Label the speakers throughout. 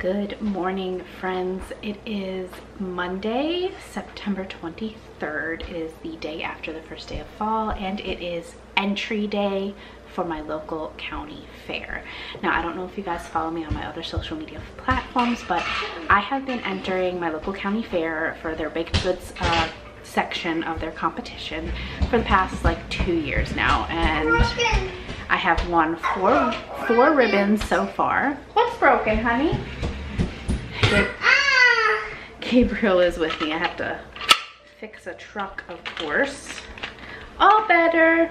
Speaker 1: Good morning, friends. It is Monday, September 23rd. It is the day after the first day of fall, and it is entry day for my local county fair. Now, I don't know if you guys follow me on my other social media platforms, but I have been entering my local county fair for their baked goods section of their competition for the past like 2 years now, and I have won four ribbons so far. What's broken, honey? Gabriel is with me. I have to fix a truck, of course. All better.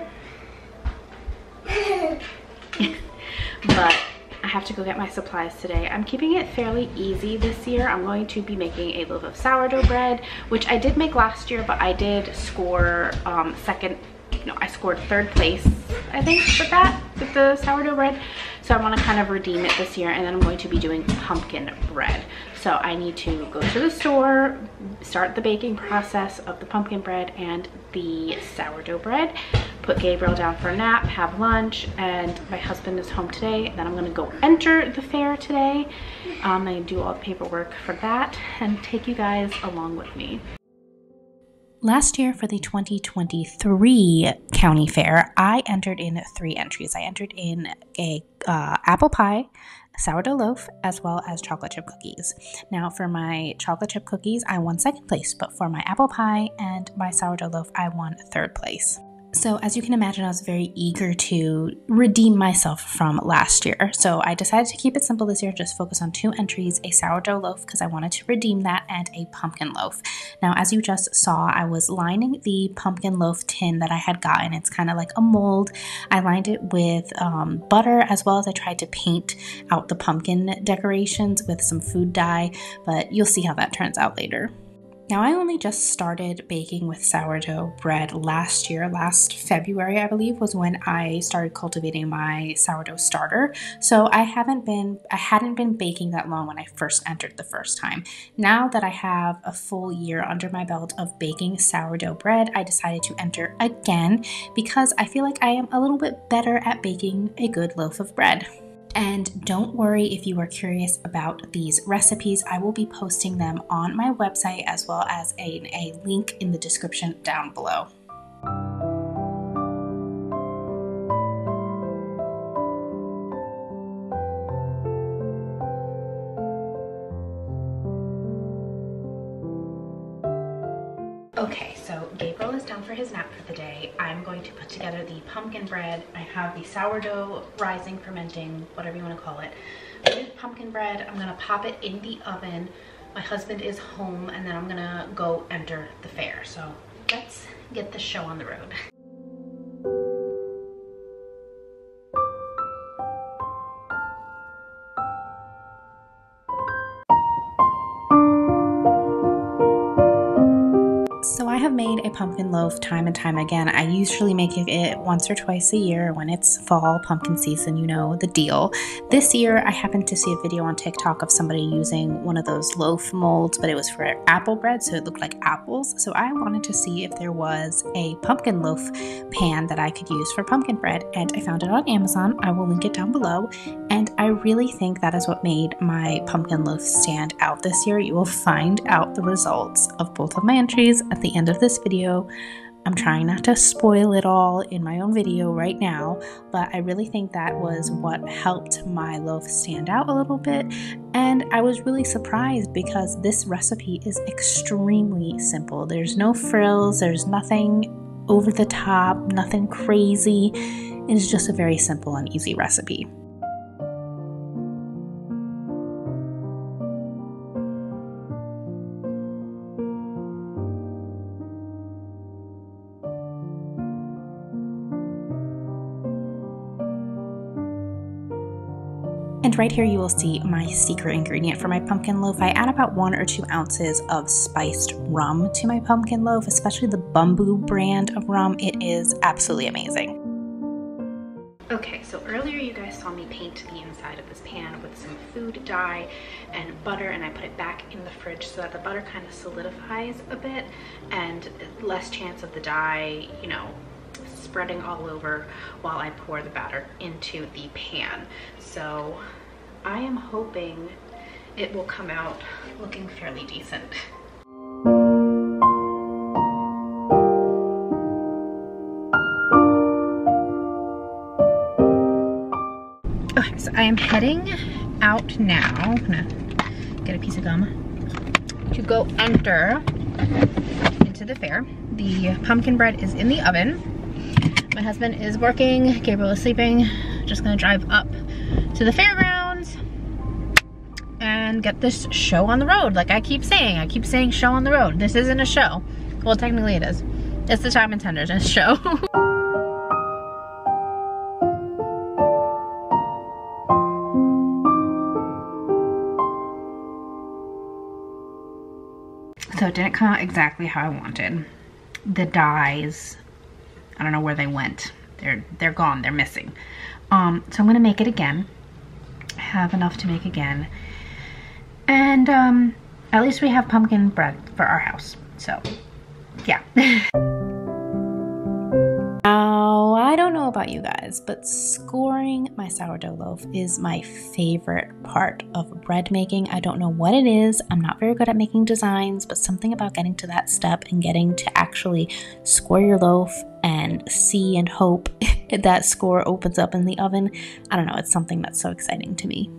Speaker 1: But I have to go get my supplies today. I'm keeping it fairly easy this year. I'm going to be making a loaf of sourdough bread, which I did make last year, but I did score I scored third place, I think, with the sourdough bread. So I want to kind of redeem it this year, and then I'm going to be doing pumpkin bread. So I need to go to the store, start the baking process of the pumpkin bread and the sourdough bread, put Gabriel down for a nap, have lunch, and my husband is home today. Then I'm going to go enter the fair today. I do all the paperwork for that and take you guys along with me. Last year for the 2023 county fair, I entered in 3 entries. I entered in a apple pie, sourdough loaf, as well as chocolate chip cookies. Now for my chocolate chip cookies, I won 2nd place, but for my apple pie and my sourdough loaf, I won 3rd place. So as you can imagine, I was very eager to redeem myself from last year. So I decided to keep it simple this year, just focus on 2 entries, a sourdough loaf because I wanted to redeem that, and a pumpkin loaf. Now, as you just saw, I was lining the pumpkin loaf tin that I had gotten. It's kind of like a mold. I lined it with butter, as well as I tried to paint out the pumpkin decorations with some food dye, but you'll see how that turns out later. Now, I only just started baking with sourdough bread last year. Last February, I believe, was when I started cultivating my sourdough starter. So I hadn't been baking that long when I first entered the first time. Now that I have a full year under my belt of baking sourdough bread, I decided to enter again because I feel like I am a little bit better at baking a good loaf of bread. And don't worry if you are curious about these recipes. I will be posting them on my website, as well as a link in the description down below. Okay, so Gabriel is down for his nap for the day. I'm going to put together the pumpkin bread. I have the sourdough rising, fermenting, whatever you want to call it. With pumpkin bread, I'm going to pop it in the oven. My husband is home, and then I'm going to go enter the fair. So let's get the show on the road. So I have made a pumpkin loaf time and time again. I usually make it once or twice a year when it's fall pumpkin season, you know the deal. This year I happened to see a video on TikTok of somebody using one of those loaf molds, but it was for apple bread, so it looked like apples. So I wanted to see if there was a pumpkin loaf pan that I could use for pumpkin bread, and I found it on Amazon. I will link it down below, and I really think that is what made my pumpkin loaf stand out this year. You will find out the results of both of my entries at the end of this video. I'm trying not to spoil it all in my own video right now, but I really think that was what helped my loaf stand out a little bit. And I was really surprised because this recipe is extremely simple. There's no frills, there's nothing over the top, nothing crazy. It is just a very simple and easy recipe. And right here you will see my secret ingredient for my pumpkin loaf. I add about 1 or 2 ounces of spiced rum to my pumpkin loaf, especially the Bumbu brand of rum. It is absolutely amazing. Okay, so earlier you guys saw me paint the inside of this pan with some food dye and butter, and I put it back in the fridge so that the butter kind of solidifies a bit and less chance of the dye, you know, spreading all over while I pour the batter into the pan. So I am hoping it will come out looking fairly decent. Okay, so I am heading out now. I'm gonna get a piece of gum to go enter into the fair. The pumpkin bread is in the oven. My husband is working, Gabriel is sleeping. Just gonna drive up to the fairgrounds and get this show on the road. Like I keep saying show on the road. This isn't a show. Well, technically it is. It's the Thyme and Tenderness show. So it didn't come out exactly how I wanted. The dyes, I don't know where they went. They're gone, they're missing. So I'm gonna make it again. I have enough to make again. And at least we have pumpkin bread for our house. So yeah. Now, I don't know about you guys, but scoring my sourdough loaf is my favorite part of bread making. I don't know what it is. I'm not very good at making designs, but something about getting to that step and getting to actually score your loaf and see and hope that score opens up in the oven. I don't know, it's something that's so exciting to me.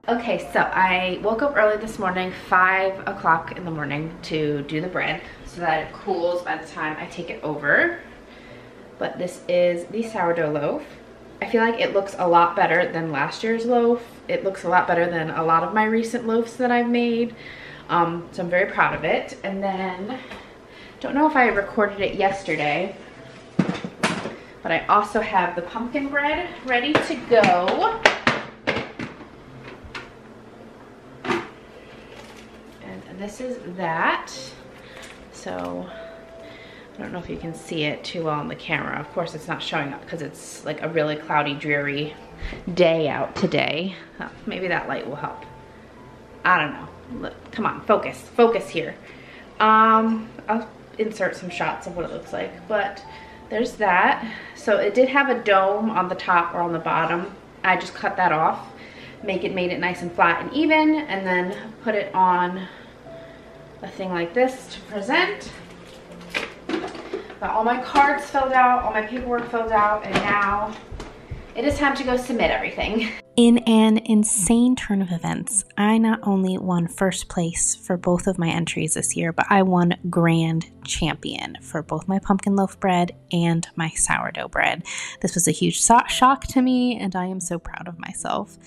Speaker 1: Okay, so I woke up early this morning, 5 o'clock in the morning, to do the bread so that it cools by the time I take it over. But this is the sourdough loaf. I feel like it looks a lot better than last year's loaf. It looks a lot better than a lot of my recent loaves that I've made. So I'm very proud of it. And then, don't know if I recorded it yesterday, but I also have the pumpkin bread ready to go. This is that. So I don't know if you can see it too well on the camera. Of course it's not showing up because it's like a really cloudy, dreary day out today. Oh, maybe that light will help. I don't know. Look, come on, focus here. I'll insert some shots of what it looks like, but there's that. So it did have a dome on the top or on the bottom. I just cut that off, made it nice and flat and even, and then put it on a thing like this to present. Got all my cards filled out, all my paperwork filled out, and now it is time to go submit everything. In an insane turn of events, I not only won first place for both of my entries this year, but I won grand champion for both my pumpkin loaf bread and my sourdough bread. This was a huge shock to me, and I am so proud of myself.